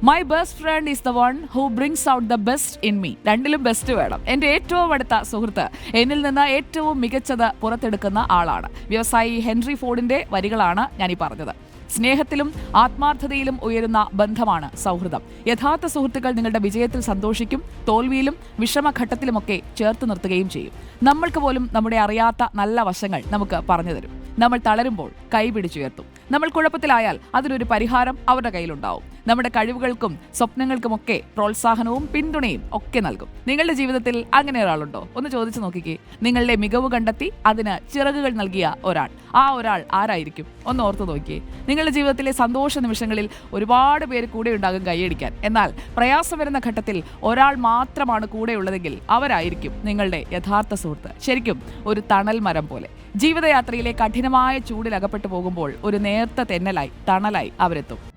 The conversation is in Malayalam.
My best friend is the one who brings out the best in me. രണ്ടിലും ബെസ്റ്റ് വേണം. എൻ്റെ ഏറ്റവും അടുത്ത സുഹൃത്ത് എന്നിൽ നിന്ന് ഏറ്റവും മികച്ചത് പുറത്തെടുക്കുന്ന ആളാണ്. വ്യവസായി ഹെൻറി ഫോർഡിന്റെ വരികളാണ് ഞാനീ പറഞ്ഞത്. സ്നേഹത്തിലും ആത്മാർത്ഥതയിലും ഉയരുന്ന ബന്ധമാണ് സൗഹൃദം. യഥാർത്ഥ സുഹൃത്തുക്കൾ നിങ്ങളുടെ വിജയത്തിൽ സന്തോഷിക്കും, തോൽവിയിലും വിഷമഘട്ടത്തിലുമൊക്കെ ചേർത്ത് നിർത്തുകയും ചെയ്യും. നമ്മൾക്ക് പോലും നമ്മുടെ അറിയാത്ത നല്ല വശങ്ങൾ നമുക്ക് പറഞ്ഞു തരും. നമ്മൾ തളരുമ്പോൾ കൈപിടിച്ചുയർത്തും. നമ്മൾ കുഴപ്പത്തിലായാൽ അതിനൊരു പരിഹാരം അവരുടെ കയ്യിലുണ്ടാവും. നമ്മുടെ കഴിവുകൾക്കും സ്വപ്നങ്ങൾക്കുമൊക്കെ പ്രോത്സാഹനവും പിന്തുണയും ഒക്കെ നൽകും. നിങ്ങളുടെ ജീവിതത്തിൽ അങ്ങനെ ഒരാളുണ്ടോ? ഒന്ന് ചോദിച്ചു നോക്കിക്കേ. നിങ്ങളുടെ മികവ് കണ്ടെത്തി അതിന് ചിറകുകൾ നൽകിയ ഒരാൾ. ആ ഒരാൾ ആരായിരിക്കും? ഒന്ന് ഓർത്തു നോക്കിയേ. നിങ്ങളുടെ ജീവിതത്തിലെ സന്തോഷ നിമിഷങ്ങളിൽ ഒരുപാട് പേര് കൂടെ ഉണ്ടാകും കൈയടിക്കാൻ. എന്നാൽ പ്രയാസം വരുന്ന ഘട്ടത്തിൽ ഒരാൾ മാത്രമാണ് കൂടെയുള്ളതെങ്കിൽ അവരായിരിക്കും നിങ്ങളുടെ യഥാർത്ഥ സുഹൃത്ത്. ശരിക്കും ഒരു തണൽ മരം പോലെ. ജീവിതയാത്രയിലെ കഠിനമായ ചൂടിൽ അകപ്പെട്ടു പോകുമ്പോൾ ഒരു നേർത്ത തെന്നലായി, തണലായി അവരെത്തും.